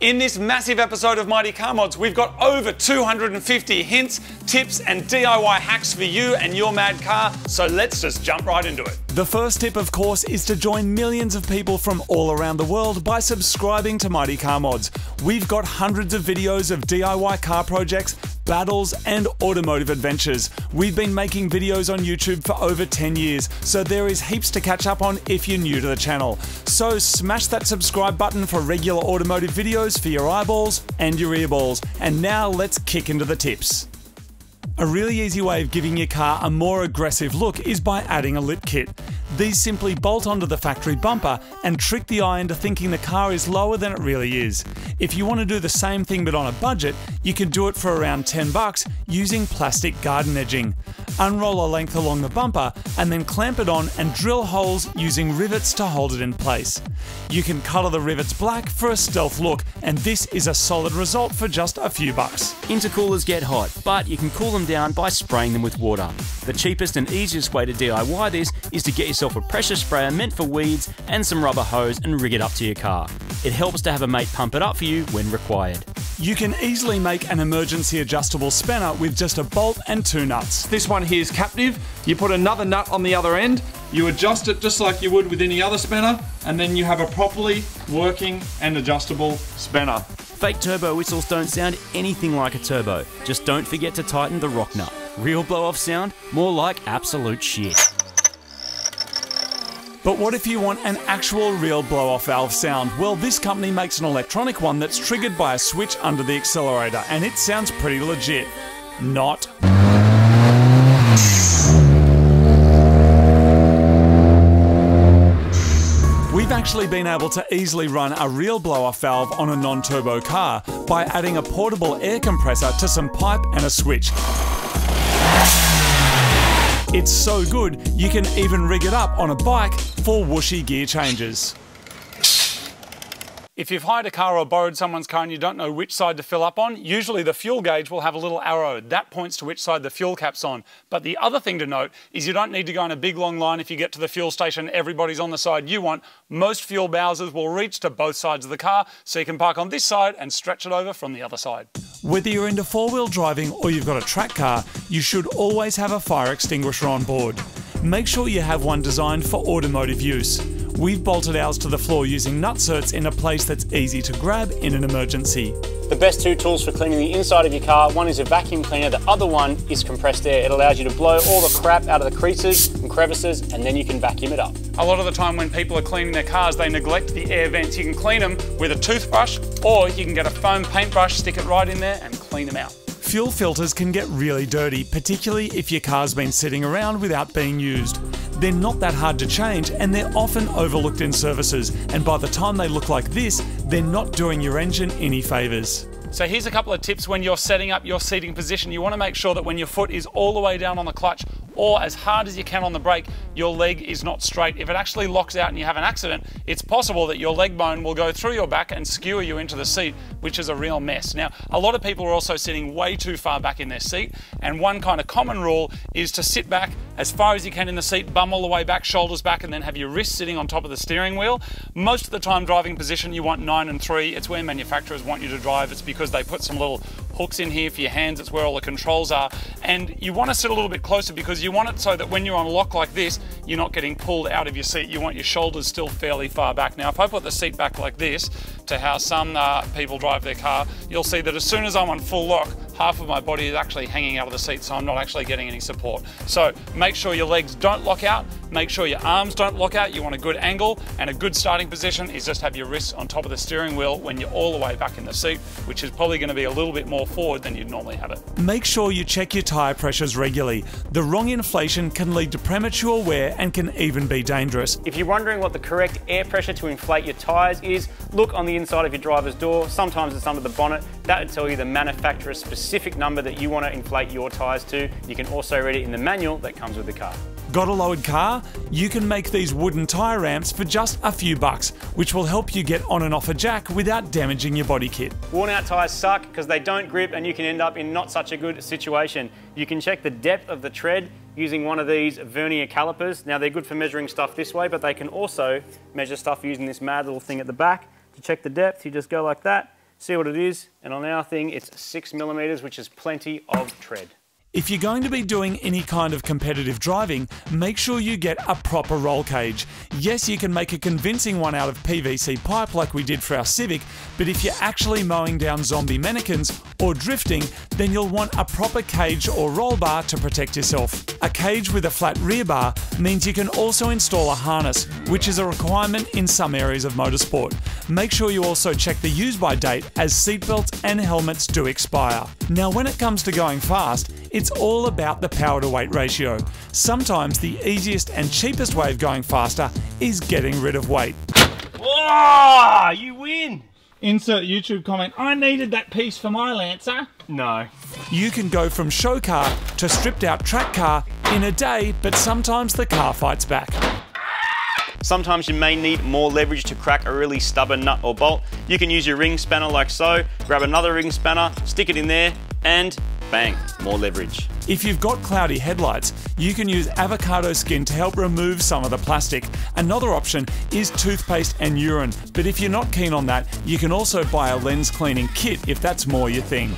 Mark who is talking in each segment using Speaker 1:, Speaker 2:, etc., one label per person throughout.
Speaker 1: In this massive episode of Mighty Car Mods, we've got over 250 hints, tips and DIY hacks for you and your mad car, so let's just jump right into it. The first tip, of course, is to join millions of people from all around the world by subscribing to Mighty Car Mods. We've got hundreds of videos of DIY car projects, battles and automotive adventures. We've been making videos on YouTube for over 10 years, so there is heaps to catch up on if you're new to the channel. So smash that subscribe button for regular automotive videos for your eyeballs and your earballs. And now let's kick into the tips. A really easy way of giving your car a more aggressive look is by adding a lip kit. These simply bolt onto the factory bumper and trick the eye into thinking the car is lower than it really is. If you want to do the same thing but on a budget, you can do it for around $10 using plastic garden edging. Unroll a length along the bumper and then clamp it on and drill holes using rivets to hold it in place. You can colour the rivets black for a stealth look, and this is a solid result for just a few bucks.
Speaker 2: Intercoolers get hot, but you can cool them down by spraying them with water. The cheapest and easiest way to DIY this is to get yourself a pressure sprayer meant for weeds and some rubber hose and rig it up to your car. It helps to have a mate pump it up for you when required.
Speaker 1: You can easily make an emergency adjustable spanner with just a bolt and two nuts. This one here is captive. You put another nut on the other end, you adjust it just like you would with any other spanner, and then you have a properly working and adjustable spanner.
Speaker 2: Fake turbo whistles don't sound anything like a turbo. Just don't forget to tighten the rock nut. Real blow-off sound? More like absolute shit.
Speaker 1: But what if you want an actual real blow-off valve sound? Well, this company makes an electronic one that's triggered by a switch under the accelerator, and it sounds pretty legit. Not. We've actually been able to easily run a real blow-off valve on a non-turbo car by adding a portable air compressor to some pipe and a switch. It's so good, you can even rig it up on a bike for whooshy gear changes. If you've hired a car or borrowed someone's car and you don't know which side to fill up on, usually the fuel gauge will have a little arrow. That points to which side the fuel cap's on. But the other thing to note is you don't need to go in a big long line if you get to the fuel station, everybody's on the side you want. Most fuel bowsers will reach to both sides of the car, so you can park on this side and stretch it over from the other side. Whether you're into four-wheel driving or you've got a track car, you should always have a fire extinguisher on board. Make sure you have one designed for automotive use. We've bolted ours to the floor using nutserts in a place that's easy to grab in an emergency.
Speaker 3: The best two tools for cleaning the inside of your car, one is a vacuum cleaner, the other one is compressed air. It allows you to blow all the crap out of the creases and crevices, and then you can vacuum it up.
Speaker 1: A lot of the time when people are cleaning their cars, they neglect the air vents. You can clean them with a toothbrush, or you can get a foam paintbrush, stick it right in there and clean them out. Fuel filters can get really dirty, particularly if your car's been sitting around without being used. They're not that hard to change, and they're often overlooked in services, and by the time they look like this, they're not doing your engine any favours. So here's a couple of tips when you're setting up your seating position. You want to make sure that when your foot is all the way down on the clutch or as hard as you can on the brake, your leg is not straight. If it actually locks out and you have an accident, it's possible that your leg bone will go through your back and skewer you into the seat, which is a real mess. Now, a lot of people are also sitting way too far back in their seat, and one kind of common rule is to sit back as far as you can in the seat, bum all the way back, shoulders back, and then have your wrists sitting on top of the steering wheel. Most of the time driving position you want 9 and 3. It's where manufacturers want you to drive. It's because they put some little hooks in here for your hands. It's where all the controls are, and you want to sit a little bit closer because you want it so that when you're on lock like this, you're not getting pulled out of your seat. You want your shoulders still fairly far back. Now, if I put the seat back like this to how some people drive their car, you'll see that as soon as I'm on full lock, half of my body is actually hanging out of the seat, so I'm not actually getting any support. So make sure your legs don't lock out, make sure your arms don't lock out. You want a good angle, and a good starting position is just have your wrists on top of the steering wheel when you're all the way back in the seat, which is probably going to be a little bit more forward than you'd normally have it. Make sure you check your tyre pressures regularly. The wrong inflation can lead to premature wear and can even be dangerous.
Speaker 3: If you're wondering what the correct air pressure to inflate your tyres is, look on the inside of your driver's door. Sometimes it's under the bonnet. That will tell you the manufacturer's specific number that you want to inflate your tyres to. You can also read it in the manual that comes with the car.
Speaker 1: Got a lowered car? You can make these wooden tyre ramps for just a few bucks, which will help you get on and off a jack without damaging your body kit.
Speaker 3: Worn out tyres suck because they don't grip and you can end up in not such a good situation. You can check the depth of the tread using one of these vernier calipers. Now they're good for measuring stuff this way, but they can also measure stuff using this mad little thing at the back. To check the depth, you just go like that, see what it is, and on our thing it's 6mm, which is plenty of tread.
Speaker 1: If you're going to be doing any kind of competitive driving, make sure you get a proper roll cage. Yes, you can make a convincing one out of PVC pipe like we did for our Civic, but if you're actually mowing down zombie mannequins or drifting, then you'll want a proper cage or roll bar to protect yourself. A cage with a flat rear bar means you can also install a harness, which is a requirement in some areas of motorsport. Make sure you also check the use by date, as seatbelts and helmets do expire. Now, when it comes to going fast, it's all about the power to weight ratio. Sometimes the easiest and cheapest way of going faster is getting rid of weight.
Speaker 3: Oh, you win!
Speaker 1: Insert YouTube comment, I needed that piece for my Lancer.
Speaker 3: No.
Speaker 1: You can go from show car to stripped out track car in a day, but sometimes the car fights back.
Speaker 3: Sometimes you may need more leverage to crack a really stubborn nut or bolt. You can use your ring spanner like so, grab another ring spanner, stick it in there, and bang, more leverage.
Speaker 1: If you've got cloudy headlights, you can use avocado skin to help remove some of the plastic. Another option is toothpaste and urine, but if you're not keen on that, you can also buy a lens cleaning kit if that's more your thing.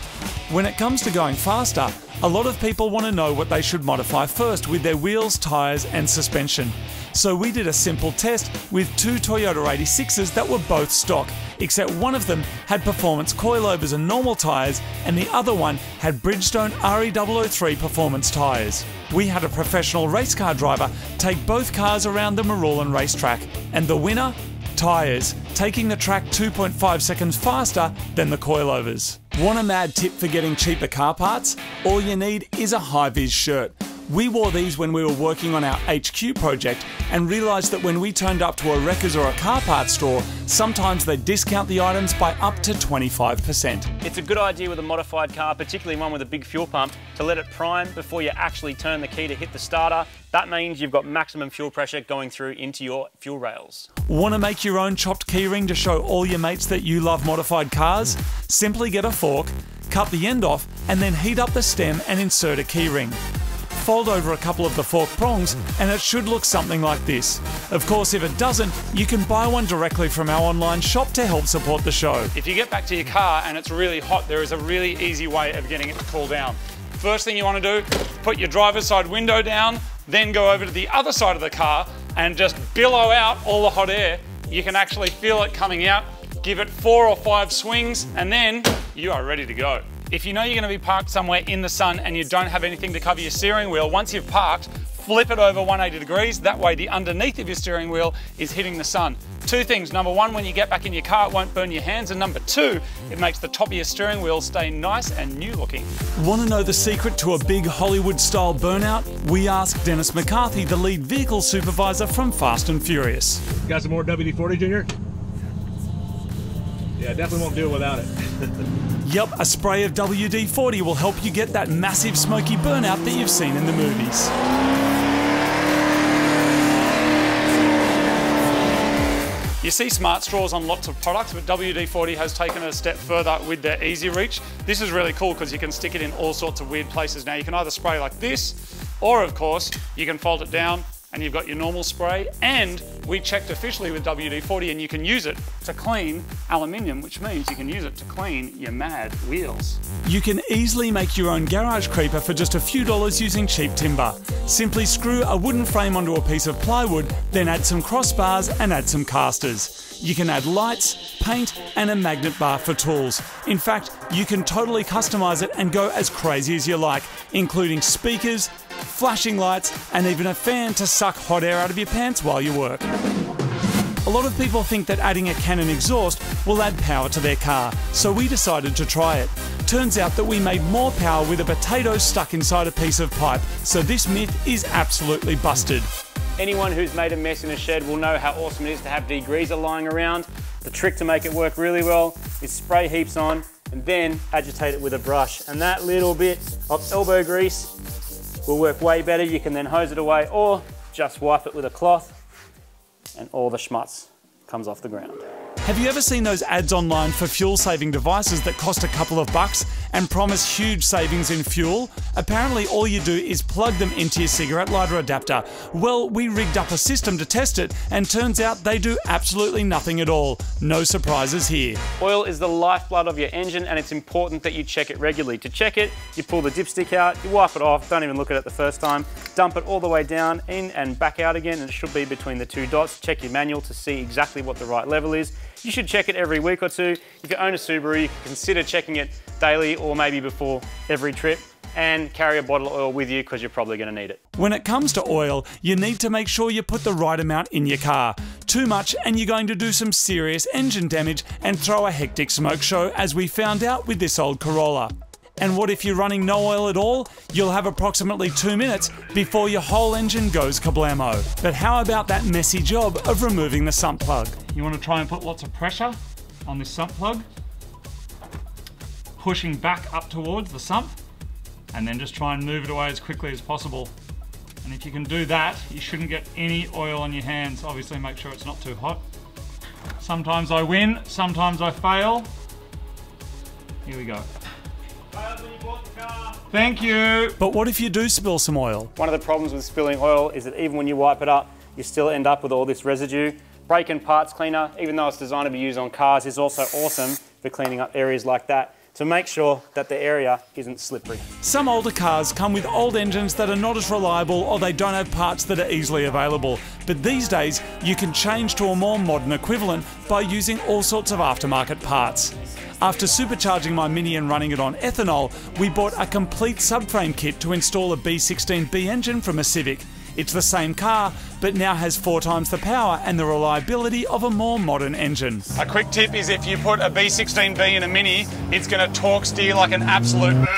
Speaker 1: When it comes to going faster, a lot of people want to know what they should modify first with their wheels, tyres and suspension. So we did a simple test with two Toyota 86s that were both stock, except one of them had performance coilovers and normal tyres, and the other one had Bridgestone RE003 performance tyres. We had a professional race car driver take both cars around the Marulan racetrack, and the winner? Tyres, taking the track 2.5 seconds faster than the coilovers. Want a mad tip for getting cheaper car parts? All you need is a high-vis shirt. We wore these when we were working on our HQ project and realised that when we turned up to a wreckers or a car parts store, sometimes they discount the items by up to 25%.
Speaker 3: It's a good idea with a modified car, particularly one with a big fuel pump, to let it prime before you actually turn the key to hit the starter. That means you've got maximum fuel pressure going through into your fuel rails.
Speaker 1: Want to make your own chopped keyring to show all your mates that you love modified cars? Simply get a fork, cut the end off, and then heat up the stem and insert a keyring. Fold over a couple of the fork prongs and it should look something like this. Of course, if it doesn't, you can buy one directly from our online shop to help support the show.
Speaker 4: If you get back to your car and it's really hot, there is a really easy way of getting it to cool down. First thing you want to do, put your driver's side window down, then go over to the other side of the car and just billow out all the hot air. You can actually feel it coming out. Give it 4 or 5 swings and then you are ready to go. If you know you're going to be parked somewhere in the sun and you don't have anything to cover your steering wheel, once you've parked, flip it over 180 degrees. That way the underneath of your steering wheel is hitting the sun. 2 things. Number 1, when you get back in your car, it won't burn your hands. And number 2, it makes the top of your steering wheel stay nice and new looking.
Speaker 1: Want to know the secret to a big Hollywood-style burnout? We asked Dennis McCarthy, the lead vehicle supervisor from Fast and Furious.
Speaker 5: Got some more WD-40, Junior? Yeah, definitely won't do it without it.
Speaker 1: Yup, a spray of WD-40 will help you get that massive smoky burnout that you've seen in the movies.
Speaker 4: You see smart straws on lots of products, but WD-40 has taken it a step further with their Easy Reach. This is really cool because you can stick it in all sorts of weird places. Now you can either spray like this, or of course, you can fold it down and you've got your normal spray, and we checked officially with WD-40 and you can use it to clean aluminium, which means you can use it to clean your mad wheels.
Speaker 1: You can easily make your own garage creeper for just a few dollars using cheap timber. Simply screw a wooden frame onto a piece of plywood, then add some crossbars and add some casters. You can add lights, paint and a magnet bar for tools. In fact, you can totally customize it and go as crazy as you like, including speakers, flashing lights and even a fan to suck hot air out of your pants while you work. A lot of people think that adding a Canon exhaust will add power to their car, so we decided to try it. Turns out that we made more power with a potato stuck inside a piece of pipe, so this myth is absolutely busted.
Speaker 3: Anyone who's made a mess in a shed will know how awesome it is to have degreaser lying around. The trick to make it work really well is spray heaps on and then agitate it with a brush. And that little bit of elbow grease will work way better. You can then hose it away or just wipe it with a cloth and all the schmutz comes off the ground.
Speaker 1: Have you ever seen those ads online for fuel-saving devices that cost a couple of bucks and promise huge savings in fuel? Apparently all you do is plug them into your cigarette lighter adapter. Well, we rigged up a system to test it, and turns out they do absolutely nothing at all. No surprises here.
Speaker 3: Oil is the lifeblood of your engine, and it's important that you check it regularly. To check it, you pull the dipstick out, you wipe it off, don't even look at it the first time, dump it all the way down, in and back out again, and it should be between the two dots. Check your manual to see exactly what the right level is. You should check it every week or two. If you own a Subaru, you can consider checking it daily or maybe before every trip, and carry a bottle of oil with you because you're probably going to need it.
Speaker 1: When it comes to oil, you need to make sure you put the right amount in your car. Too much and you're going to do some serious engine damage and throw a hectic smoke show, as we found out with this old Corolla. And what if you're running no oil at all? You'll have approximately 2 minutes before your whole engine goes kablamo. But how about that messy job of removing the sump plug?
Speaker 4: You want to try and put lots of pressure on this sump plug, pushing back up towards the sump, and then just try and move it away as quickly as possible. And if you can do that, you shouldn't get any oil on your hands. Obviously make sure it's not too hot. Sometimes I win, sometimes I fail. Here we go. Thank you.
Speaker 1: But what if you do spill some oil?
Speaker 3: One of the problems with spilling oil is that even when you wipe it up, you still end up with all this residue. Brake and parts cleaner, even though it's designed to be used on cars, is also awesome for cleaning up areas like that, to make sure that the area isn't slippery.
Speaker 1: Some older cars come with old engines that are not as reliable, or they don't have parts that are easily available. But these days, you can change to a more modern equivalent by using all sorts of aftermarket parts. After supercharging my Mini and running it on ethanol, we bought a complete subframe kit to install a B16B engine from a Civic. It's the same car, but now has 4 times the power and the reliability of a more modern engine.
Speaker 4: A quick tip is if you put a B16B in a Mini, it's going to torque steer like an absolute...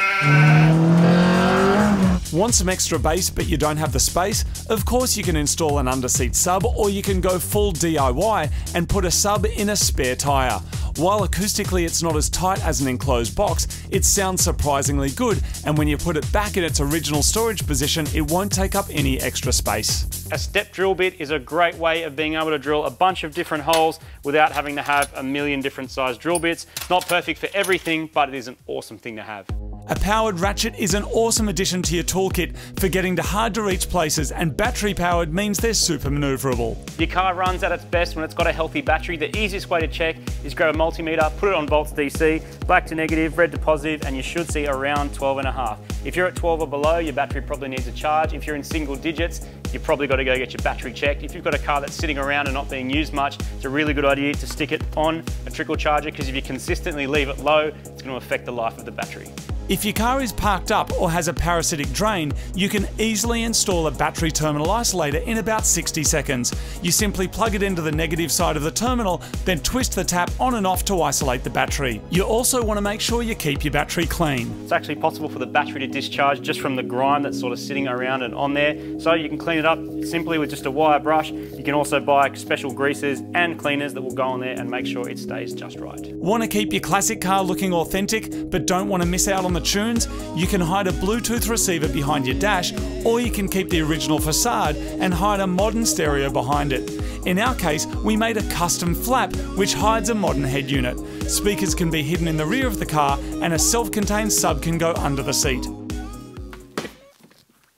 Speaker 1: Want some extra bass but you don't have the space? Of course you can install an underseat sub, or you can go full DIY and put a sub in a spare tyre. While acoustically it's not as tight as an enclosed box, it sounds surprisingly good, and when you put it back in its original storage position, it won't take up any extra space.
Speaker 3: A step drill bit is a great way of being able to drill a bunch of different holes without having to have a million different sized drill bits. It's not perfect for everything, but it is an awesome thing to have.
Speaker 1: A powered ratchet is an awesome addition to your toolkit for getting to hard to reach places, and battery powered means they're super manoeuvrable.
Speaker 3: Your car runs at its best when it's got a healthy battery. The easiest way to check is grab a multimeter, put it on volts DC, black to negative, red to positive, and you should see around 12.5. If you're at 12 or below, your battery probably needs a charge. If you're in single digits, you've probably got to go get your battery checked. If you've got a car that's sitting around and not being used much, it's a really good idea to stick it on a trickle charger, because if you consistently leave it low, it's going to affect the life of the battery.
Speaker 1: If your car is parked up or has a parasitic drain, you can easily install a battery terminal isolator in about 60 seconds. You simply plug it into the negative side of the terminal, then twist the tap on and off to isolate the battery. You also want to make sure you keep your battery clean.
Speaker 3: It's actually possible for the battery to discharge just from the grime that's sort of sitting around and on there. So you can clean it up simply with just a wire brush. You can also buy special greases and cleaners that will go on there and make sure it stays just right.
Speaker 1: Want to keep your classic car looking authentic but don't want to miss out on the tunes? You can hide a Bluetooth receiver behind your dash, or you can keep the original facade and hide a modern stereo behind it. In our case, we made a custom flap which hides a modern head unit. Speakers can be hidden in the rear of the car, and a self-contained sub can go under the seat.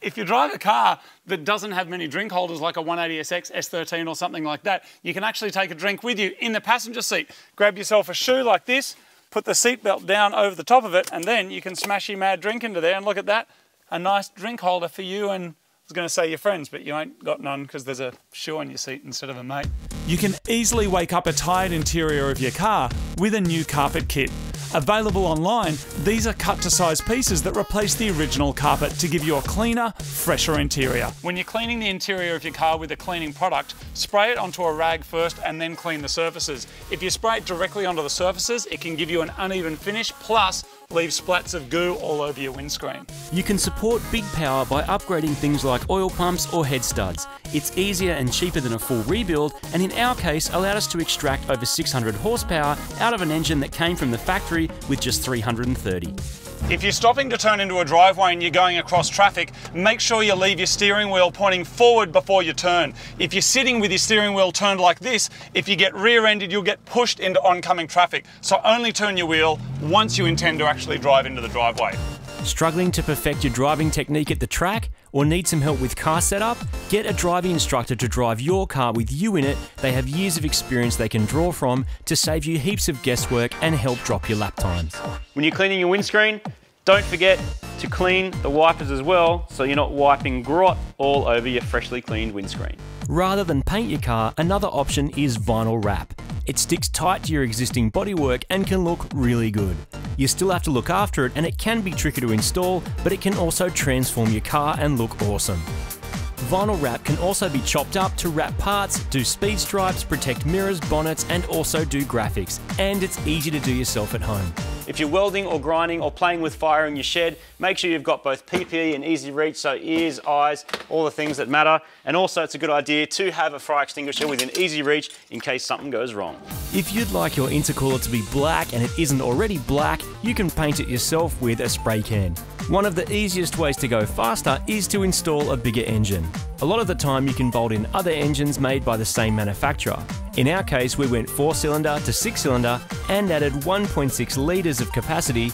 Speaker 4: If you drive a car that doesn't have many drink holders, like a 180SX, S13 or something like that, you can actually take a drink with you in the passenger seat. Grab yourself a shoe like this, put the seatbelt down over the top of it, and then you can smash your mad drink into there, and look at that, a nice drink holder for you and, I was going to say your friends, but you ain't got none because there's a shoe on your seat instead of a mate.
Speaker 1: You can easily wake up a tired interior of your car with a new carpet kit. Available online, these are cut to size pieces that replace the original carpet to give you a cleaner, fresher interior.
Speaker 4: When you're cleaning the interior of your car with a cleaning product, spray it onto a rag first and then clean the surfaces. If you spray it directly onto the surfaces, it can give you an uneven finish, plus leave splats of goo all over your windscreen.
Speaker 2: You can support big power by upgrading things like oil pumps or head studs. It's easier and cheaper than a full rebuild, and in our case allowed us to extract over 600 horsepower out of an engine that came from the factory with just 330.
Speaker 4: If you're stopping to turn into a driveway and you're going across traffic, make sure you leave your steering wheel pointing forward before you turn. If you're sitting with your steering wheel turned like this, if you get rear-ended, you'll get pushed into oncoming traffic. So only turn your wheel once you intend to actually drive into the driveway.
Speaker 2: Struggling to perfect your driving technique at the track or need some help with car setup? Get a driving instructor to drive your car with you in it. They have years of experience they can draw from to save you heaps of guesswork and help drop your lap times.
Speaker 3: When you're cleaning your windscreen, don't forget to clean the wipers as well, so you're not wiping grot all over your freshly cleaned windscreen.
Speaker 2: Rather than paint your car, another option is vinyl wrap. It sticks tight to your existing bodywork and can look really good. You still have to look after it, and it can be tricky to install, but it can also transform your car and look awesome. Vinyl wrap can also be chopped up to wrap parts, do speed stripes, protect mirrors, bonnets, and also do graphics. And it's easy to do yourself at home.
Speaker 3: If you're welding or grinding or playing with fire in your shed, make sure you've got both PPE and easy reach, so ears, eyes, all the things that matter. And also it's a good idea to have a fire extinguisher within easy reach in case something goes wrong.
Speaker 2: If you'd like your intercooler to be black and it isn't already black, you can paint it yourself with a spray can. One of the easiest ways to go faster is to install a bigger engine. A lot of the time you can bolt in other engines made by the same manufacturer. In our case, we went 4-cylinder to 6-cylinder and added 1.6 litres of capacity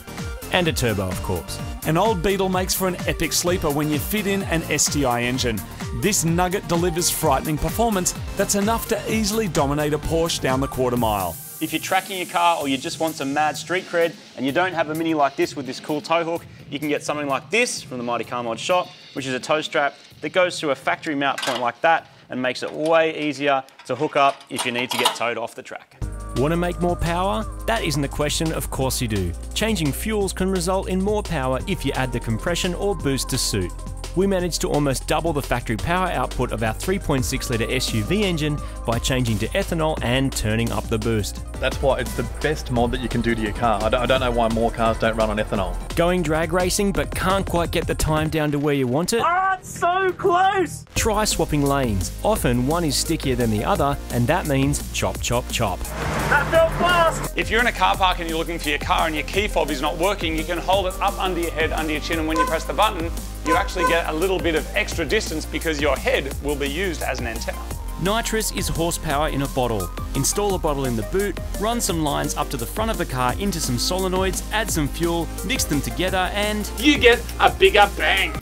Speaker 2: and a turbo, of course.
Speaker 1: An old Beetle makes for an epic sleeper when you fit in an STI engine. This nugget delivers frightening performance that's enough to easily dominate a Porsche down the quarter mile.
Speaker 3: If you're tracking your car or you just want some mad street cred and you don't have a Mini like this with this cool tow hook, you can get something like this from the Mighty Car Mod shop, which is a tow strap that goes through a factory mount point like that and makes it way easier to hook up if you need to get towed off the track.
Speaker 2: Want to make more power? That isn't a question, of course you do. Changing fuels can result in more power if you add the compression or boost to suit. We managed to almost double the factory power output of our 3.6 litre SUV engine by changing to ethanol and turning up the boost.
Speaker 6: That's why it's the best mod that you can do to your car. I don't know why more cars don't run on ethanol.
Speaker 2: Going drag racing but can't quite get the time down to where you want it?
Speaker 3: Ah, it's so close!
Speaker 2: Try swapping lanes. Often one is stickier than the other, and that means chop, chop, chop.
Speaker 3: That felt fast!
Speaker 4: If you're in a car park and you're looking for your car and your key fob is not working, you can hold it up under your head, under your chin, and when you press the button, you actually get a little bit of extra distance because your head will be used as an antenna.
Speaker 2: Nitrous is horsepower in a bottle. Install a bottle in the boot, run some lines up to the front of the car into some solenoids, add some fuel, mix them together, and
Speaker 4: You get a bigger bang.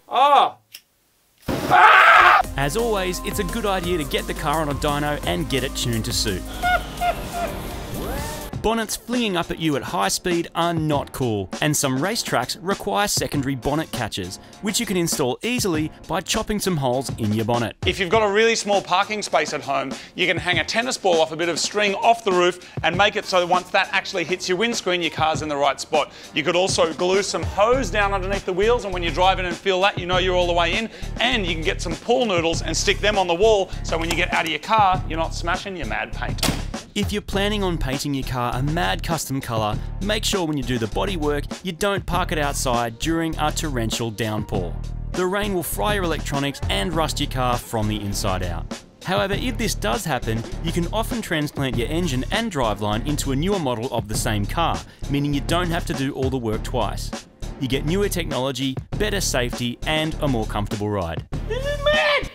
Speaker 4: Oh!
Speaker 2: as always, it's a good idea to get the car on a dyno and get it tuned to suit. Bonnets flinging up at you at high speed are not cool, and some racetracks require secondary bonnet catchers, which you can install easily by chopping some holes in your bonnet.
Speaker 4: If you've got a really small parking space at home, you can hang a tennis ball off a bit of string off the roof and make it so that once that actually hits your windscreen, your car's in the right spot. You could also glue some hose down underneath the wheels, and when you drive in and feel that, you know you're all the way in, and you can get some pool noodles and stick them on the wall so when you get out of your car, you're not smashing your mad paint.
Speaker 2: If you're planning on painting your car a mad custom colour, make sure when you do the bodywork, you don't park it outside during a torrential downpour. The rain will fry your electronics and rust your car from the inside out. However, if this does happen, you can often transplant your engine and driveline into a newer model of the same car, meaning you don't have to do all the work twice. You get newer technology, better safety, and a more comfortable ride.
Speaker 4: This is mad!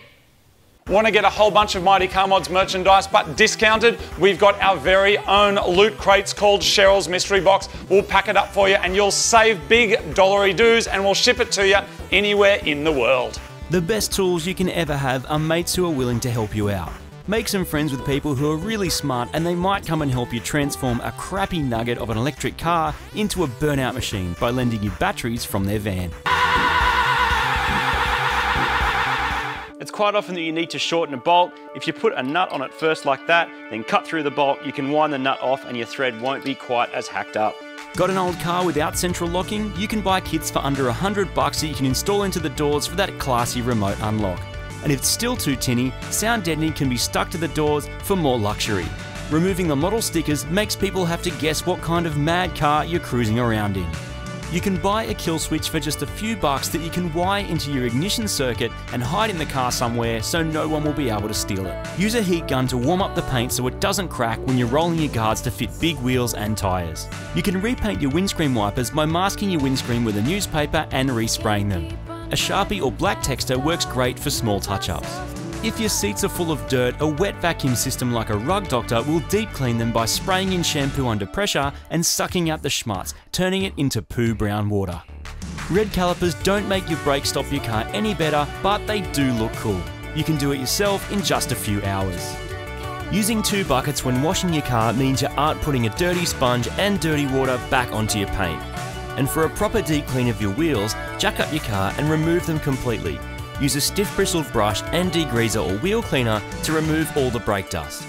Speaker 4: Want to get a whole bunch of Mighty Car Mods merchandise but discounted? We've got our very own loot crates called Cheryl's Mystery Box. We'll pack it up for you and you'll save big dollary doos, and we'll ship it to you anywhere in the world.
Speaker 2: The best tools you can ever have are mates who are willing to help you out. Make some friends with people who are really smart, and they might come and help you transform a crappy nugget of an electric car into a burnout machine by lending you batteries from their van.
Speaker 3: It's quite often that you need to shorten a bolt. If you put a nut on it first like that, then cut through the bolt, you can wind the nut off and your thread won't be quite as hacked up.
Speaker 2: Got an old car without central locking? You can buy kits for under $100 that you can install into the doors for that classy remote unlock. And if it's still too tinny, sound deadening can be stuck to the doors for more luxury. Removing the model stickers makes people have to guess what kind of mad car you're cruising around in. You can buy a kill switch for just a few bucks that you can wire into your ignition circuit and hide in the car somewhere so no one will be able to steal it. Use a heat gun to warm up the paint so it doesn't crack when you're rolling your guards to fit big wheels and tyres. You can repaint your windscreen wipers by masking your windscreen with a newspaper and respraying them. A Sharpie or black texture works great for small touch-ups. If your seats are full of dirt, a wet vacuum system like a Rug Doctor will deep clean them by spraying in shampoo under pressure and sucking out the schmutz, turning it into poo brown water. Red calipers don't make your brakes stop your car any better, but they do look cool. You can do it yourself in just a few hours. Using 2 buckets when washing your car means you aren't putting a dirty sponge and dirty water back onto your paint. And for a proper deep clean of your wheels, jack up your car and remove them completely. Use a stiff bristled brush and degreaser or wheel cleaner to remove all the brake dust.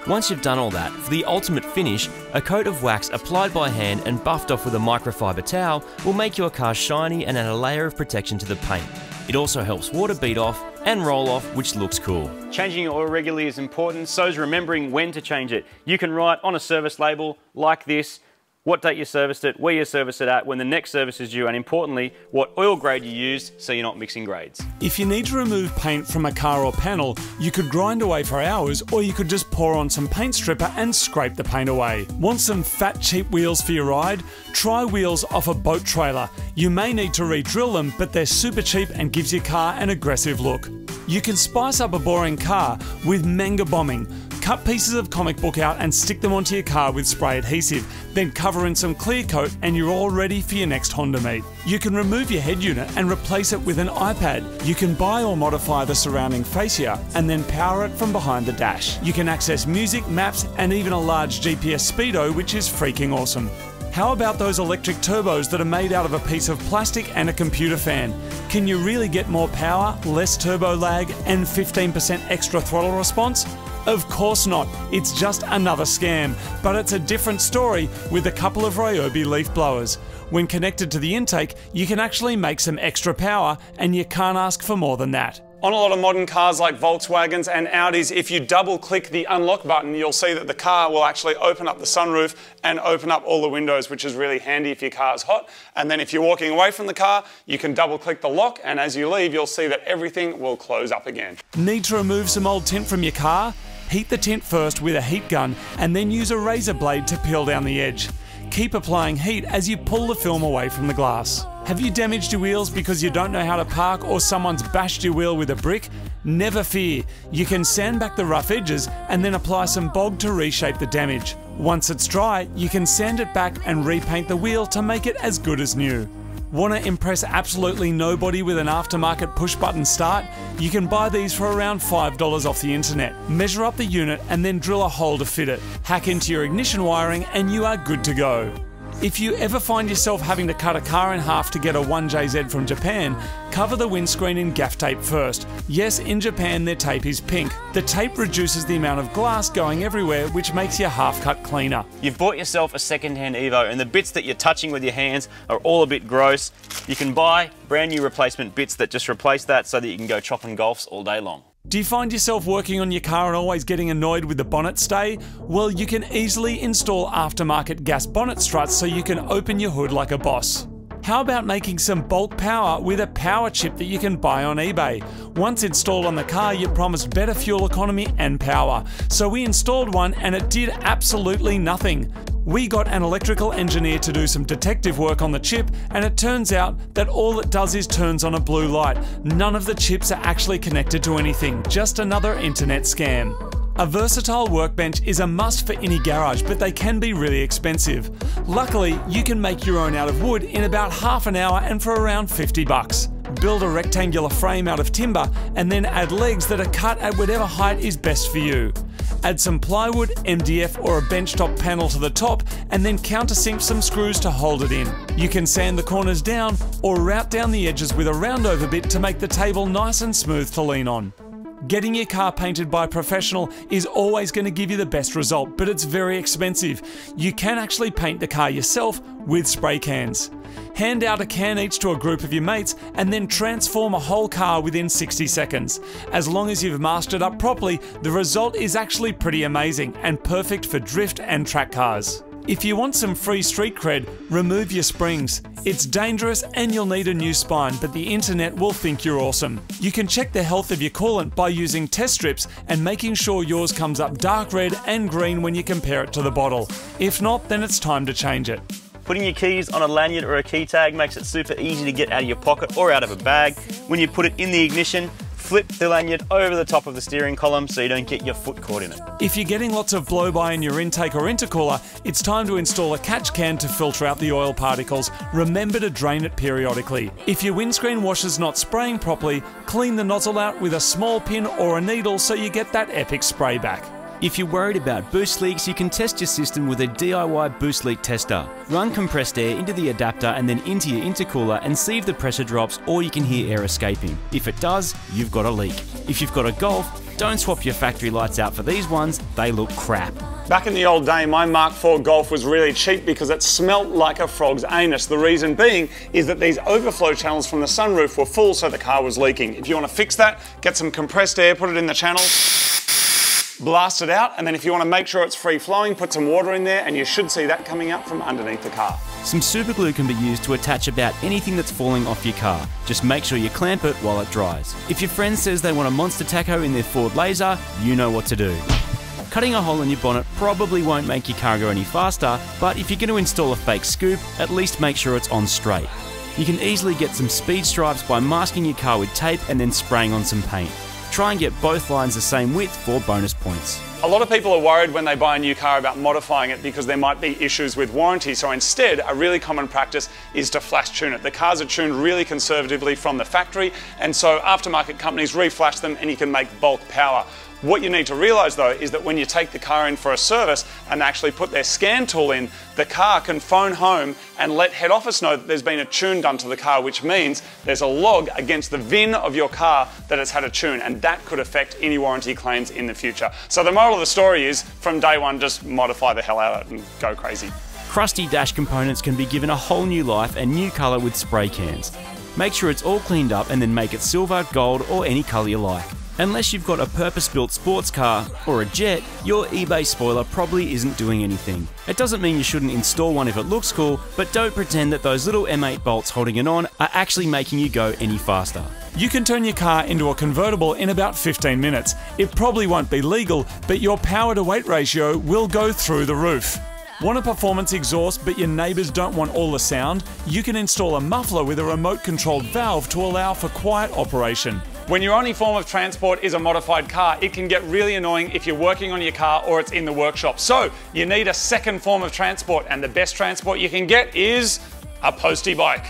Speaker 2: Once you've done all that, for the ultimate finish, a coat of wax applied by hand and buffed off with a microfiber towel will make your car shiny and add a layer of protection to the paint. It also helps water bead off and roll off, which looks cool.
Speaker 3: Changing your oil regularly is important, so is remembering when to change it. You can write on a service label like this what date you serviced it, where you serviced it at, when the next service is due, and importantly, what oil grade you used so you're not mixing grades.
Speaker 1: If you need to remove paint from a car or panel, you could grind away for hours, or you could just pour on some paint stripper and scrape the paint away. Want some fat, cheap wheels for your ride? Try wheels off a boat trailer. You may need to re-drill them, but they're super cheap and gives your car an aggressive look. You can spice up a boring car with manga bombing. Cut pieces of comic book out and stick them onto your car with spray adhesive, then cover in some clear coat and you're all ready for your next Honda meet. You can remove your head unit and replace it with an iPad. You can buy or modify the surrounding fascia and then power it from behind the dash. You can access music, maps and even a large GPS speedo, which is freaking awesome. How about those electric turbos that are made out of a piece of plastic and a computer fan? Can you really get more power, less turbo lag and 15% extra throttle response? Of course not, it's just another scam, but it's a different story with a couple of Ryobi leaf blowers. When connected to the intake, you can actually make some extra power and you can't ask for more than that.
Speaker 4: On a lot of modern cars like Volkswagens and Audis, if you double click the unlock button, you'll see that the car will actually open up the sunroof and open up all the windows, which is really handy if your car is hot. And then if you're walking away from the car, you can double click the lock, and as you leave, you'll see that everything will close up again.
Speaker 1: Need to remove some old tint from your car? Heat the tint first with a heat gun and then use a razor blade to peel down the edge. Keep applying heat as you pull the film away from the glass. Have you damaged your wheels because you don't know how to park or someone's bashed your wheel with a brick? Never fear, you can sand back the rough edges and then apply some bog to reshape the damage. Once it's dry, you can sand it back and repaint the wheel to make it as good as new. Want to impress absolutely nobody with an aftermarket push-button start? You can buy these for around $5 off the internet. Measure up the unit and then drill a hole to fit it. Hack into your ignition wiring and you are good to go. If you ever find yourself having to cut a car in half to get a 1JZ from Japan, cover the windscreen in gaff tape first. Yes, in Japan their tape is pink. The tape reduces the amount of glass going everywhere, which makes your half cut cleaner.
Speaker 3: You've bought yourself a second-hand Evo and the bits that you're touching with your hands are all a bit gross. You can buy brand new replacement bits that just replace that so that you can go chopping golfs all day long.
Speaker 1: Do you find yourself working on your car and always getting annoyed with the bonnet stay? Well, you can easily install aftermarket gas bonnet struts so you can open your hood like a boss. How about making some bulk power with a power chip that you can buy on eBay? Once installed on the car, you're promised better fuel economy and power. So we installed one and it did absolutely nothing. We got an electrical engineer to do some detective work on the chip, and it turns out that all it does is turns on a blue light. None of the chips are actually connected to anything, just another internet scam. A versatile workbench is a must for any garage, but they can be really expensive. Luckily, you can make your own out of wood in about half an hour and for around $50. Build a rectangular frame out of timber and then add legs that are cut at whatever height is best for you. Add some plywood, MDF or a benchtop panel to the top and then countersink some screws to hold it in. You can sand the corners down or route down the edges with a roundover bit to make the table nice and smooth to lean on. Getting your car painted by a professional is always going to give you the best result, but it's very expensive. You can actually paint the car yourself with spray cans. Hand out a can each to a group of your mates and then transform a whole car within 60 seconds. As long as you've masked it up properly, the result is actually pretty amazing and perfect for drift and track cars. If you want some free street cred, remove your springs. It's dangerous and you'll need a new spine, but the internet will think you're awesome. You can check the health of your coolant by using test strips and making sure yours comes up dark red and green when you compare it to the bottle. If not, then it's time to change it.
Speaker 2: Putting your keys on a lanyard or a key tag makes it super easy to get out of your pocket or out of a bag. When you put it in the ignition, flip the lanyard over the top of the steering column so you don't get your foot caught in it.
Speaker 1: If you're getting lots of blow-by in your intake or intercooler, it's time to install a catch can to filter out the oil particles. Remember to drain it periodically. If your windscreen washer's not spraying properly, clean the nozzle out with a small pin or a needle so you get that epic spray back.
Speaker 2: If you're worried about boost leaks, you can test your system with a DIY boost leak tester. Run compressed air into the adapter and then into your intercooler and see if the pressure drops or you can hear air escaping. If it does, you've got a leak. If you've got a Golf, don't swap your factory lights out for these ones, they look crap.
Speaker 4: Back in the old day, my Mark IV Golf was really cheap because it smelt like a frog's anus. The reason being is that these overflow channels from the sunroof were full, so the car was leaking. If you want to fix that, get some compressed air, put it in the channel, blast it out, and then if you want to make sure it's free flowing, put some water in there and you should see that coming out from underneath the car.
Speaker 2: Some super glue can be used to attach about anything that's falling off your car. Just make sure you clamp it while it dries. If your friend says they want a monster tacho in their Ford Laser, you know what to do. Cutting a hole in your bonnet probably won't make your car go any faster, but if you're going to install a fake scoop, at least make sure it's on straight. You can easily get some speed stripes by masking your car with tape and then spraying on some paint. Try and get both lines the same width for bonus points.
Speaker 4: A lot of people are worried when they buy a new car about modifying it because there might be issues with warranty, so instead a really common practice is to flash tune it. The cars are tuned really conservatively from the factory, and so aftermarket companies reflash them and you can make bulk power. What you need to realise though is that when you take the car in for a service and actually put their scan tool in, the car can phone home and let head office know that there's been a tune done to the car, which means there's a log against the VIN of your car that it's had a tune, and that could affect any warranty claims in the future. So the moral of the story is, from day one, just modify the hell out of it and go crazy.
Speaker 2: Crusty dash components can be given a whole new life and new colour with spray cans. Make sure it's all cleaned up and then make it silver, gold or any colour you like. Unless you've got a purpose-built sports car or a jet, your eBay spoiler probably isn't doing anything. It doesn't mean you shouldn't install one if it looks cool, but don't pretend that those little M8 bolts holding it on are actually making you go any faster.
Speaker 1: You can turn your car into a convertible in about 15 minutes. It probably won't be legal, but your power to weight ratio will go through the roof. Want a performance exhaust but your neighbours don't want all the sound? You can install a muffler with a remote controlled valve to allow for quiet operation.
Speaker 4: When your only form of transport is a modified car, it can get really annoying if you're working on your car or it's in the workshop. So you need a second form of transport, and the best transport you can get is a postie bike.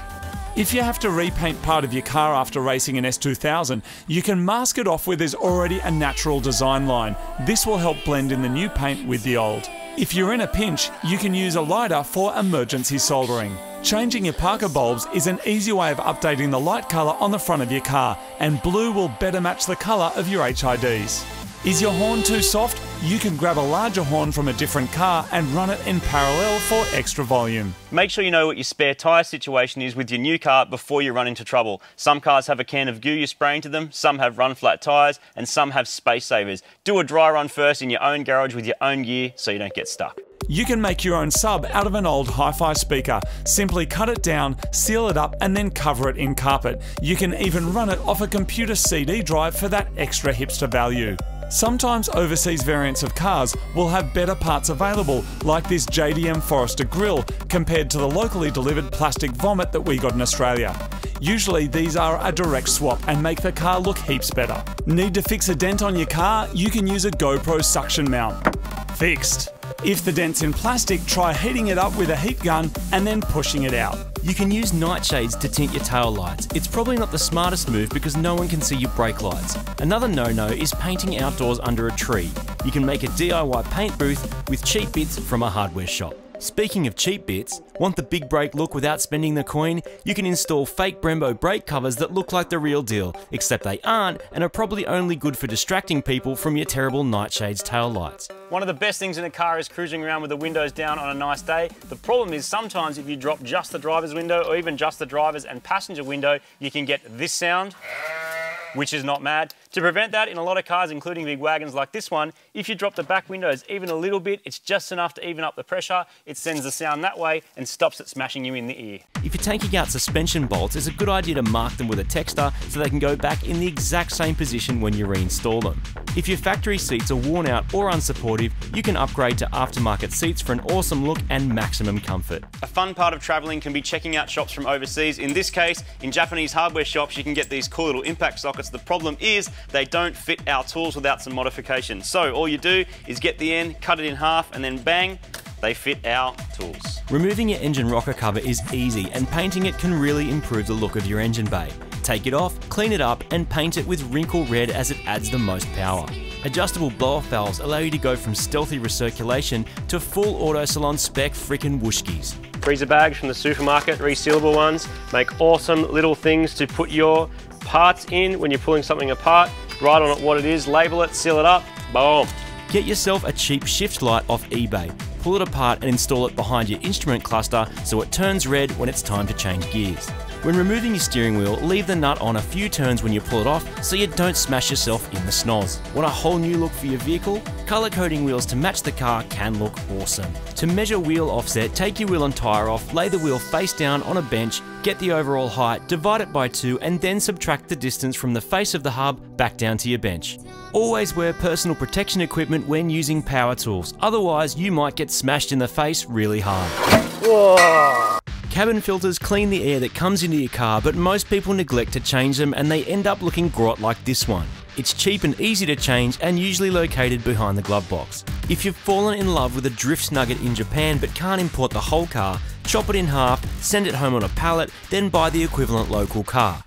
Speaker 1: If you have to repaint part of your car after racing an S2000, you can mask it off where there's already a natural design line. This will help blend in the new paint with the old. If you're in a pinch, you can use a lighter for emergency soldering. Changing your Parker bulbs is an easy way of updating the light colour on the front of your car, and blue will better match the colour of your HIDs. Is your horn too soft? You can grab a larger horn from a different car and run it in parallel for extra volume.
Speaker 2: Make sure you know what your spare tyre situation is with your new car before you run into trouble. Some cars have a can of goo you spray into them, some have run flat tyres, and some have space savers. Do a dry run first in your own garage with your own gear so you don't get stuck.
Speaker 1: You can make your own sub out of an old hi-fi speaker. Simply cut it down, seal it up, and then cover it in carpet. You can even run it off a computer CD drive for that extra hipster value. Sometimes overseas variants of cars will have better parts available, like this JDM Forester grill, compared to the locally delivered plastic vomit that we got in Australia. Usually these are a direct swap and make the car look heaps better. Need to fix a dent on your car? You can use a GoPro suction mount. Fixed. If the dent's in plastic, try heating it up with a heat gun and then pushing it out.
Speaker 2: You can use nightshades to tint your tail lights. It's probably not the smartest move because no one can see your brake lights. Another no-no is painting outdoors under a tree. You can make a DIY paint booth with cheap bits from a hardware shop. Speaking of cheap bits, want the big brake look without spending the coin? You can install fake Brembo brake covers that look like the real deal, except they aren't and are probably only good for distracting people from your terrible nightshades tail lights.
Speaker 3: One of the best things in a car is cruising around with the windows down on a nice day. The problem is sometimes if you drop just the driver's window or even just the driver's and passenger window, you can get this sound which is not mad. To prevent that, in a lot of cars, including big wagons like this one, if you drop the back windows even a little bit, it's just enough to even up the pressure. It sends the sound that way and stops it smashing you in the ear.
Speaker 2: If you're taking out suspension bolts, it's a good idea to mark them with a texter so they can go back in the exact same position when you reinstall them. If your factory seats are worn out or unsupportive, you can upgrade to aftermarket seats for an awesome look and maximum comfort.
Speaker 3: A fun part of travelling can be checking out shops from overseas. In this case, in Japanese hardware shops, you can get these cool little impact sockets. The problem is they don't fit our tools without some modification. So all you do is get the end, cut it in half, and then bang, they fit our tools.
Speaker 2: Removing your engine rocker cover is easy, and painting it can really improve the look of your engine bay. Take it off, clean it up, and paint it with wrinkle red as it adds the most power. Adjustable blow-off valves allow you to go from stealthy recirculation to full auto salon spec frickin' whooshkies.
Speaker 3: Freezer bags from the supermarket, resealable ones, make awesome little things to put your parts in when you're pulling something apart. Write on it what it is, label it, seal it up, boom.
Speaker 2: Get yourself a cheap shift light off eBay. Pull it apart and install it behind your instrument cluster so it turns red when it's time to change gears. When removing your steering wheel, leave the nut on a few turns when you pull it off so you don't smash yourself in the snoz. Want a whole new look for your vehicle? Colour coding wheels to match the car can look awesome. To measure wheel offset, take your wheel and tyre off, lay the wheel face down on a bench, get the overall height, divide it by 2 and then subtract the distance from the face of the hub back down to your bench. Always wear personal protection equipment when using power tools, otherwise you might get smashed in the face really hard.
Speaker 3: Whoa.
Speaker 2: Cabin filters clean the air that comes into your car, but most people neglect to change them and they end up looking grot like this one. It's cheap and easy to change and usually located behind the glove box. If you've fallen in love with a drift nugget in Japan but can't import the whole car, chop it in half, send it home on a pallet, then buy the equivalent local car.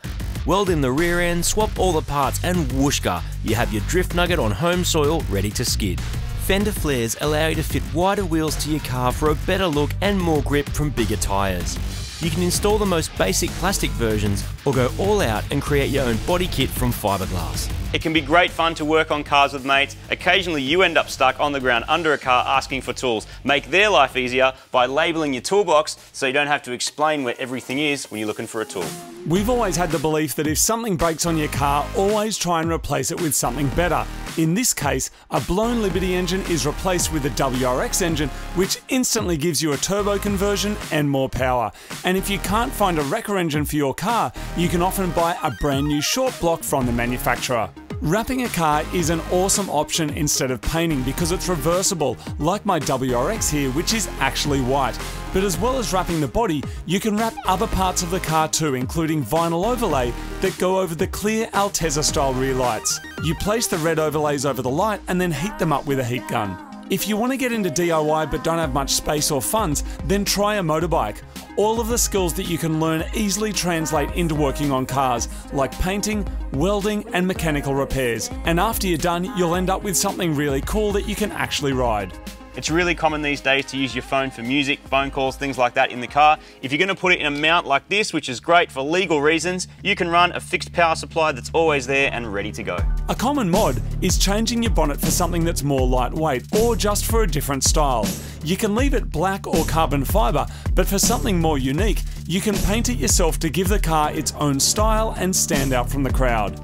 Speaker 2: Weld in the rear end, swap all the parts and whooshka, you have your drift nugget on home soil ready to skid. Fender flares allow you to fit wider wheels to your car for a better look and more grip from bigger tyres. You can install the most basic plastic versions or go all out and create your own body kit from fiberglass.
Speaker 3: It can be great fun to work on cars with mates. Occasionally you end up stuck on the ground under a car asking for tools. Make their life easier by labelling your toolbox so you don't have to explain where everything is when you're looking for a tool.
Speaker 1: We've always had the belief that if something breaks on your car, always try and replace it with something better. In this case, a blown Liberty engine is replaced with a WRX engine, which instantly gives you a turbo conversion and more power. And if you can't find a wrecker engine for your car, you can often buy a brand new short block from the manufacturer. Wrapping a car is an awesome option instead of painting because it's reversible, like my WRX here, which is actually white. But as well as wrapping the body, you can wrap other parts of the car too, including vinyl overlay that go over the clear Altezza style rear lights. You place the red overlays over the light and then heat them up with a heat gun. If you want to get into DIY but don't have much space or funds, then try a motorbike. All of the skills that you can learn easily translate into working on cars, like painting, welding and mechanical repairs. And after you're done, you'll end up with something really cool that you can actually ride.
Speaker 3: It's really common these days to use your phone for music, phone calls, things like that in the car. If you're going to put it in a mount like this, which is great for legal reasons, you can run a fixed power supply that's always there and ready to go.
Speaker 1: A common mod is changing your bonnet for something that's more lightweight or just for a different style. You can leave it black or carbon fibre, but for something more unique, you can paint it yourself to give the car its own style and stand out from the crowd.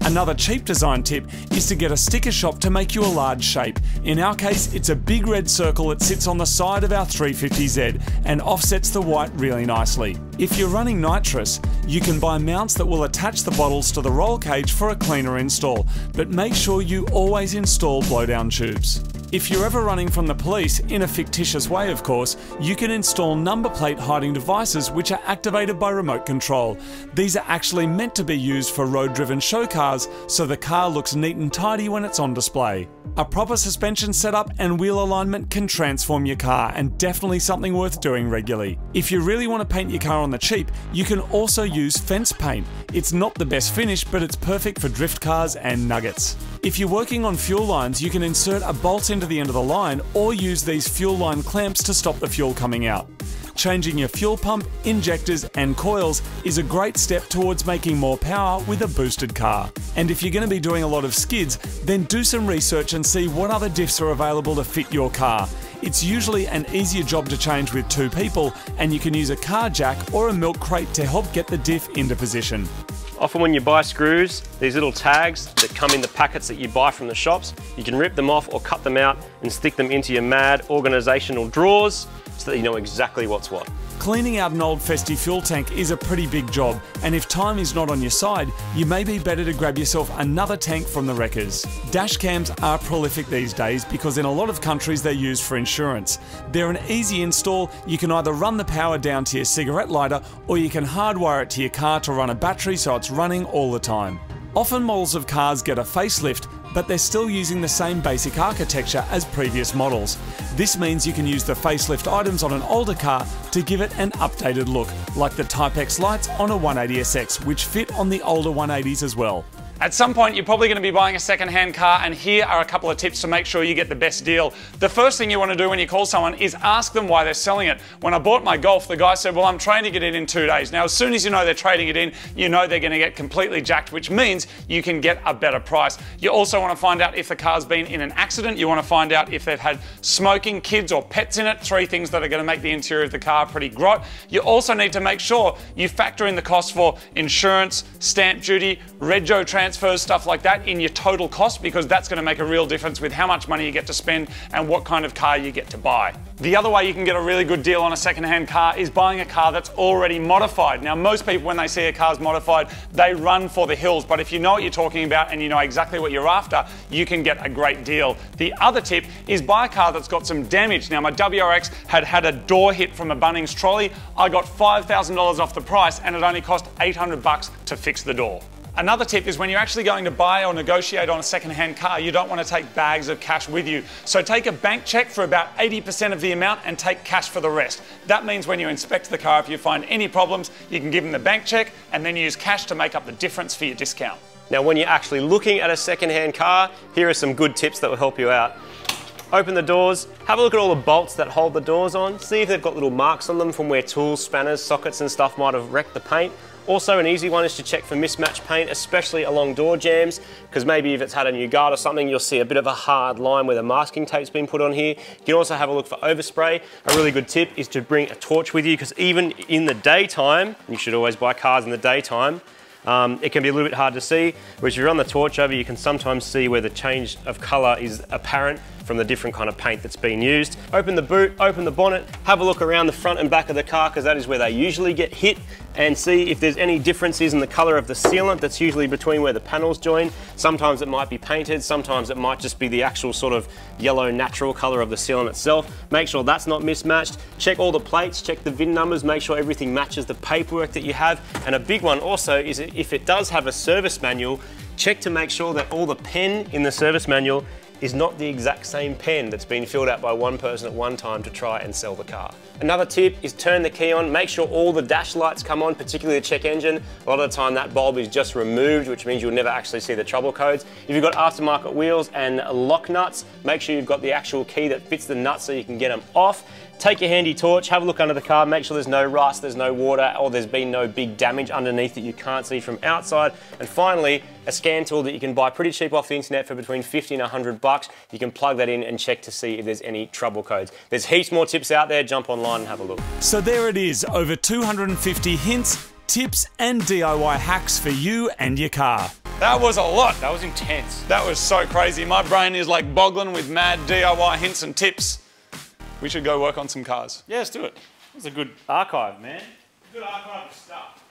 Speaker 1: Another cheap design tip is to get a sticker shop to make you a large shape. In our case, it's a big red circle that sits on the side of our 350Z and offsets the white really nicely. If you're running nitrous, you can buy mounts that will attach the bottles to the roll cage for a cleaner install, but make sure you always install blowdown tubes. If you're ever running from the police, in a fictitious way of course, you can install number plate hiding devices which are activated by remote control. These are actually meant to be used for road-driven show cars, so the car looks neat and tidy when it's on display. A proper suspension setup and wheel alignment can transform your car, and definitely something worth doing regularly. If you really want to paint your car on the cheap, you can also use fence paint. It's not the best finish, but it's perfect for drift cars and nuggets. If you're working on fuel lines, you can insert a bolt into the end of the line or use these fuel line clamps to stop the fuel coming out. Changing your fuel pump, injectors and coils is a great step towards making more power with a boosted car. And if you're going to be doing a lot of skids, then do some research and see what other diffs are available to fit your car. It's usually an easier job to change with 2 people, and you can use a car jack or a milk crate to help get the diff into position.
Speaker 3: Often when you buy screws, these little tags that come in the packets that you buy from the shops, you can rip them off or cut them out and stick them into your mad organisational drawers so that you know exactly what's what.
Speaker 1: Cleaning out an old festy fuel tank is a pretty big job, and if time is not on your side, you may be better to grab yourself another tank from the wreckers. Dash cams are prolific these days because in a lot of countries they're used for insurance. They're an easy install. You can either run the power down to your cigarette lighter or you can hardwire it to your car to run a battery so it's running all the time. Often models of cars get a facelift, but they're still using the same basic architecture as previous models. This means you can use the facelift items on an older car to give it an updated look, like the Type X lights on a 180SX, which fit on the older 180s as well.
Speaker 4: At some point, you're probably going to be buying a second-hand car, and here are a couple of tips to make sure you get the best deal. The first thing you want to do when you call someone is ask them why they're selling it. When I bought my Golf, the guy said, well, I'm trading it in 2 days. Now, as soon as you know they're trading it in, you know they're going to get completely jacked, which means you can get a better price. You also want to find out if the car's been in an accident. You want to find out if they've had smoking, kids or pets in it, 3 things that are going to make the interior of the car pretty grot. You also need to make sure you factor in the cost for insurance, stamp duty, rego transfers, stuff like that in your total cost, because that's going to make a real difference with how much money you get to spend and what kind of car you get to buy. The other way you can get a really good deal on a second-hand car is buying a car that's already modified. Now, most people, when they see a car's modified, they run for the hills, but if you know what you're talking about and you know exactly what you're after, you can get a great deal. The other tip is buy a car that's got some damage. Now, my WRX had a door hit from a Bunnings trolley. I got $5,000 off the price and it only cost $800 to fix the door. Another tip is when you're actually going to buy or negotiate on a second-hand car, you don't want to take bags of cash with you. So take a bank check for about 80% of the amount and take cash for the rest. That means when you inspect the car, if you find any problems, you can give them the bank check and then use cash to make up the difference for your discount.
Speaker 3: Now, when you're actually looking at a second-hand car, here are some good tips that will help you out. Open the doors, have a look at all the bolts that hold the doors on, see if they've got little marks on them from where tools, spanners, sockets and stuff might have wrecked the paint. Also, an easy one is to check for mismatched paint, especially along door jambs, because maybe if it's had a new guard or something, you'll see a bit of a hard line where the masking tape's been put on here. You can also have a look for overspray. A really good tip is to bring a torch with you, because even in the daytime, you should always buy cars in the daytime, it can be a little bit hard to see, whereas if you run the torch over, you can sometimes see where the change of colour is apparent from the different kind of paint that's been used. Open the boot, open the bonnet, have a look around the front and back of the car, because that is where they usually get hit, and see if there's any differences in the colour of the sealant that's usually between where the panels join. Sometimes it might be painted, sometimes it might just be the actual sort of yellow natural colour of the sealant itself. Make sure that's not mismatched. Check all the plates, check the VIN numbers, make sure everything matches the paperwork that you have. And a big one also is if it does have a service manual, check to make sure that all the pen in the service manual is not the exact same pen that's been filled out by one person at one time to try and sell the car. Another tip is turn the key on, make sure all the dash lights come on, particularly the check engine. A lot of the time that bulb is just removed, which means you'll never actually see the trouble codes. If you've got aftermarket wheels and lock nuts, make sure you've got the actual key that fits the nuts so you can get them off. Take your handy torch, have a look under the car, make sure there's no rust, there's no water, or there's been no big damage underneath that you can't see from outside. And finally, a scan tool that you can buy pretty cheap off the internet for between 50 and $100. You can plug that in and check to see if there's any trouble codes. There's heaps more tips out there, jump online and have a look.
Speaker 1: So there it is, over 250 hints, tips and DIY hacks for you and your car.
Speaker 4: That was a lot.
Speaker 3: That was intense.
Speaker 4: That was so crazy. My brain is like boggling with mad DIY hints and tips. We should go work on some cars.
Speaker 3: Yeah, let's do it. It's a good archive, man. Good archive of stuff.